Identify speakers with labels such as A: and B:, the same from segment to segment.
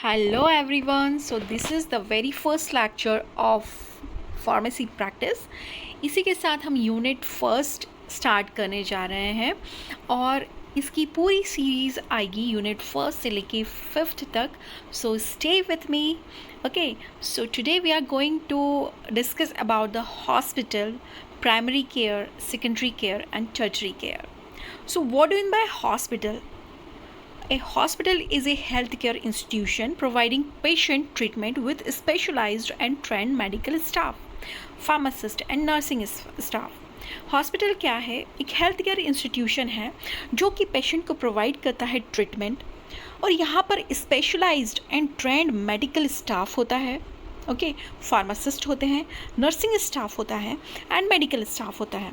A: Hello everyone. So this is the very first lecture of pharmacy practice. इसी के साथ हम यूनिट फर्स्ट स्टार्ट करने जा रहे हैं और इसकी पूरी सीरीज़ आएगी यूनिट फर्स्ट से लेके फिफ्थ तक. So stay with me. Okay, so today we are going to discuss about the hospital, primary care, secondary care and tertiary care. So what do you mean by hospital? A hospital is a healthcare institution providing patient treatment with specialized and trained medical staff, pharmacist and nursing staff. Hospital क्या है? एक health care institution है जो कि patient को provide करता है treatment, और यहाँ पर specialised and trained medical staff होता है. ओके, फार्मासिस्ट होते हैं, नर्सिंग स्टाफ होता है एंड मेडिकल स्टाफ होता है.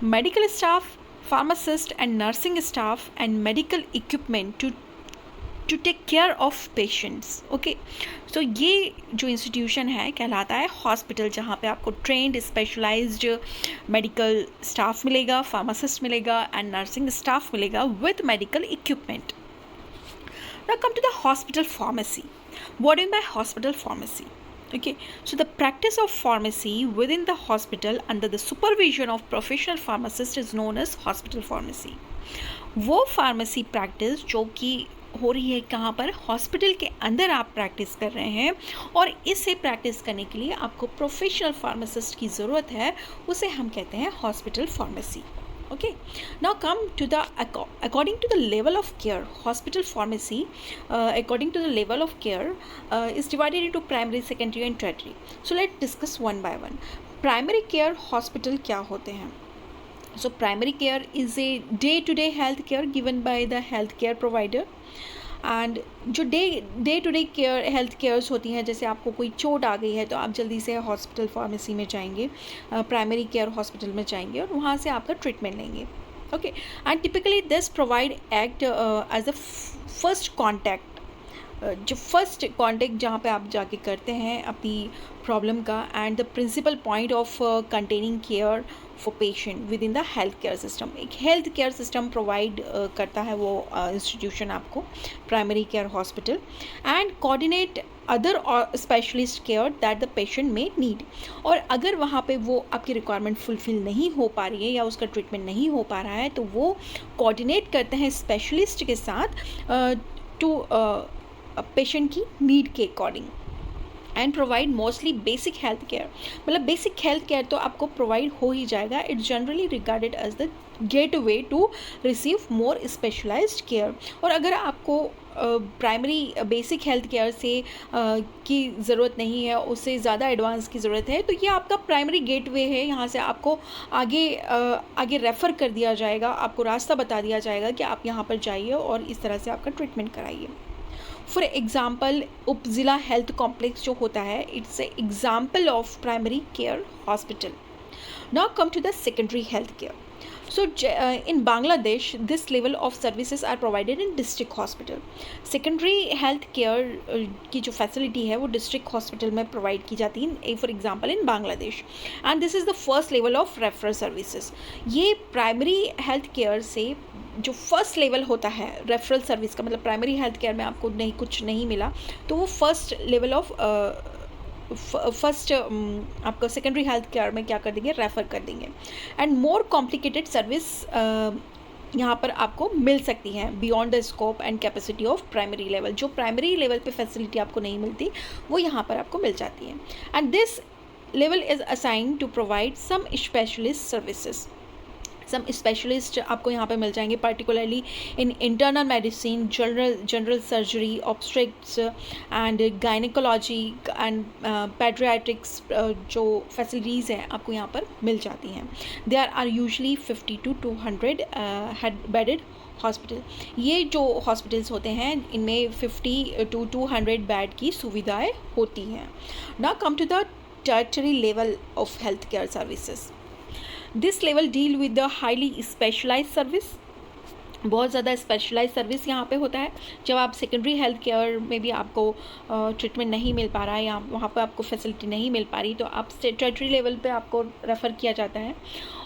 A: Medical staff, pharmacist and nursing staff and medical equipment to take care of patients. Okay, so ये जो इंस्टीट्यूशन है कहलाता है हॉस्पिटल, जहाँ पे आपको ट्रेंड स्पेशलाइज्ड मेडिकल स्टाफ मिलेगा, फार्मासिस्ट मिलेगा एंड नर्सिंग स्टाफ मिलेगा with medical equipment. Now come to the hospital pharmacy. What mean by hospital pharmacy? Okay, so the practice of pharmacy within the hospital under the supervision of professional pharmacist is known as hospital pharmacy. वो pharmacy practice जो कि हो रही है कहाँ पर? Hospital के अंदर आप प्रैक्टिस कर रहे हैं, और इसे प्रैक्टिस करने के लिए आपको प्रोफेशनल फार्मासिस्ट की ज़रूरत है, उसे हम कहते हैं hospital pharmacy. Okay, now come to the according to the level of care, hospital pharmacy according to the level of care is divided into primary, secondary and tertiary. So let's discuss one by one. Primary care hospital क्या होते हैं? So primary care is a day-to-day health care given by the healthcare provider. And जो day to day care health cares होती हैं, जैसे आपको कोई चोट आ गई है तो आप जल्दी से हॉस्पिटल फार्मेसी में जाएंगे, प्राइमरी केयर हॉस्पिटल में जाएंगे और वहाँ से आपका ट्रीटमेंट लेंगे. Okay, and typically this provide act as a first contact, जो फर्स्ट कॉन्टैक्ट जहाँ पे आप जाके करते हैं अपनी प्रॉब्लम का, and the principal point of containing care for patient within the health care system. एक हेल्थ केयर सिस्टम प्रोवाइड करता है वो इंस्टीट्यूशन आपको, primary care hospital, and coordinate other specialist care that the patient may need. और अगर वहाँ पे वो आपकी रिक्वायरमेंट फुलफिल नहीं हो पा रही है या उसका ट्रीटमेंट नहीं हो पा रहा है, तो वो कोऑर्डिनेट करते हैं स्पेशलिस्ट के साथ टू पेशेंट की नीड के according, and provide mostly basic health care. मतलब बेसिक हेल्थ केयर तो आपको प्रोवाइड हो ही जाएगा. It's generally regarded as the gateway to receive more specialised care. और अगर आपको प्राइमरी बेसिक हेल्थ केयर से की ज़रूरत नहीं है, उससे ज़्यादा एडवांस की ज़रूरत है, तो ये आपका प्राइमरी गेट वे है. यहाँ से आपको आगे रेफ़र कर दिया जाएगा, आपको रास्ता बता दिया जाएगा कि आप यहाँ पर जाइए और इस तरह से आपका ट्रीटमेंट कराइए. फॉर एग्ज़ाम्पल, उपजिला हेल्थ कॉम्प्लेक्स जो होता है, it's a example of primary care hospital. Now come to the secondary health care. So in Bangladesh, this level of services are provided in district hospital. Secondary health care की जो facility है वो district hospital में provide की जाती है, for example in Bangladesh, and this is the first level of referral services. ये primary health care से जो फर्स्ट लेवल होता है रेफरल सर्विस का, मतलब प्राइमरी हेल्थ केयर में आपको कुछ नहीं मिला तो वो फर्स्ट लेवल ऑफ फर्स्ट आपको सेकेंडरी हेल्थ केयर में क्या कर देंगे? रेफ़र कर देंगे. एंड मोर कॉम्प्लिकेटेड सर्विस यहाँ पर आपको मिल सकती हैं beyond the scope and capacity of primary level. जो प्राइमरी लेवल पे फैसिलिटी आपको नहीं मिलती वो यहाँ पर आपको मिल जाती है. And this level is assigned to provide some specialist services. Some specialist आपको यहाँ पे मिल जाएंगे, particularly in internal medicine, general surgery, obstetrics and gynaecology and paediatrics. जो फैसिलिटीज़ हैं आपको यहाँ पर मिल जाती हैं. They are usually 50 to 200 bedded hospital. ये जो हॉस्पिटल्स होते हैं इनमें 50 to 200 बेड की सुविधाएँ होती हैं. Now come to the tertiary level of health care services. This level deal with the highly specialized service. बहुत ज़्यादा स्पेशलाइज सर्विस यहाँ पे होता है। जब आप सेकेंडरी हेल्थ केयर में भी आपको ट्रीटमेंट नहीं मिल पा रहा है या वहाँ पर आपको फैसिलिटी नहीं मिल पा रही, तो आप टेरिटरी लेवल पे आपको रेफ़र किया जाता है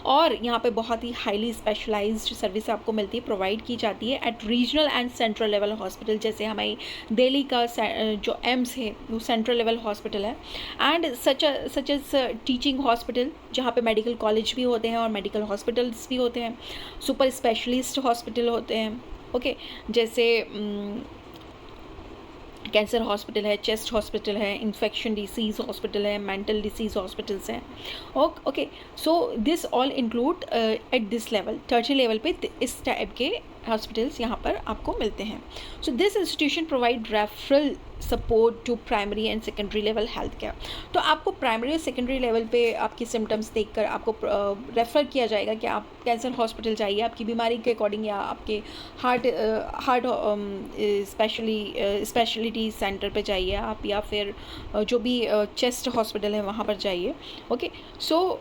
A: और यहाँ पे बहुत ही हाईली स्पेशलाइज्ड सर्विस आपको मिलती है, प्रोवाइड की जाती है at regional and central level hospital. जैसे हमारी दिल्ली का जो एम्स है वो सेंट्रल लेवल हॉस्पिटल है, and such as teaching hospital जहाँ पे मेडिकल कॉलेज भी होते हैं और मेडिकल हॉस्पिटल्स भी होते हैं, सुपर स्पेशलिस्ट हॉस्पिटल होते हैं। ओके, जैसे कैंसर हॉस्पिटल है, चेस्ट हॉस्पिटल है, इन्फेक्शन डिसीज़ हॉस्पिटल है, मेंटल डिसीज़ हॉस्पिटल्स हैं। Okay, so this all include at this level, tertiary level पे इस टाइप के हॉस्पिटल्स यहाँ पर आपको मिलते हैं। So this institution provide referral support to primary and secondary level health care. तो आपको प्राइमरी और सेकेंडरी लेवल पे आपकी सिम्टम्स देखकर आपको रेफ़र किया जाएगा कि आप कैंसर हॉस्पिटल जाइए, आपकी बीमारी के अकॉर्डिंग, या आपके हार्ट स्पेशलिटी सेंटर पे जाइए आप, या फिर जो भी चेस्ट हॉस्पिटल है वहाँ पर जाइए। ओके, सो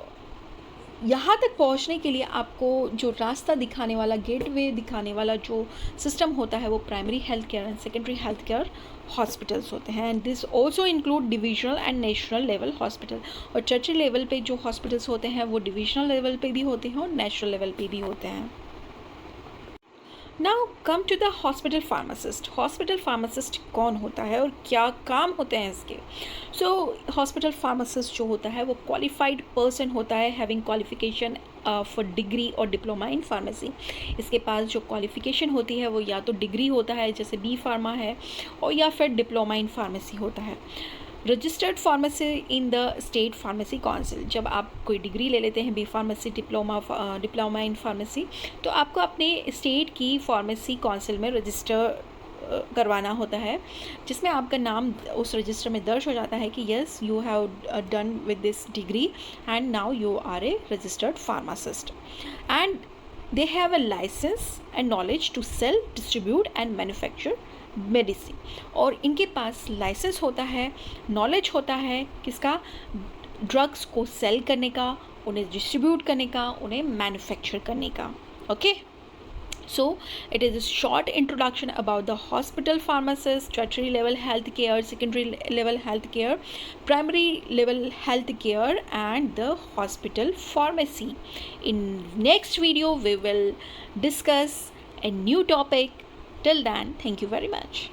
A: यहाँ तक पहुँचने के लिए आपको जो रास्ता दिखाने वाला, गेटवे दिखाने वाला जो सिस्टम होता है वो primary health care and secondary health care hospitals होते हैं। And this also include divisional and national level hospital. और टर्चरी लेवल पे जो हॉस्पिटल्स होते हैं वो डिविजनल लेवल पे भी होते हैं और नेशनल लेवल पे भी होते हैं। Now come to the hospital pharmacist. Hospital pharmacist कौन होता है और क्या काम होते हैं इसके? सो हॉस्पिटल फार्मासिस्ट जो होता है वो क्वालिफाइड पर्सन होता है, हैविंग क्वालिफिकेशन फॉर डिग्री और डिप्लोमा इन फार्मेसी। इसके पास जो क्वालिफिकेशन होती है वो या तो डिग्री होता है जैसे बी फार्मा है, और या फिर डिप्लोमा इन फार्मेसी होता है। Registered pharmacy in the state pharmacy council. जब आप कोई डिग्री ले लेते हैं B pharmacy, diploma in pharmacy, तो आपको अपने स्टेट की फार्मेसी काउंसिल में रजिस्टर करवाना होता है, जिसमें आपका नाम उस रजिस्टर में दर्ज हो जाता है कि yes you have done with this degree and now you are a registered pharmacist, and they have a license and knowledge to sell, distribute and manufacture medicine. और इनके पास लाइसेंस होता है, नॉलेज होता है किसका? ड्रग्स को सेल करने का, उन्हें डिस्ट्रीब्यूट करने का, उन्हें मैन्युफैक्चर करने का। Okay, so it is a short introduction about the hospital pharmacist, tertiary level health care, secondary level health care, primary level health care and the hospital pharmacy. In next video we will discuss a new topic. Till then, thank you very much.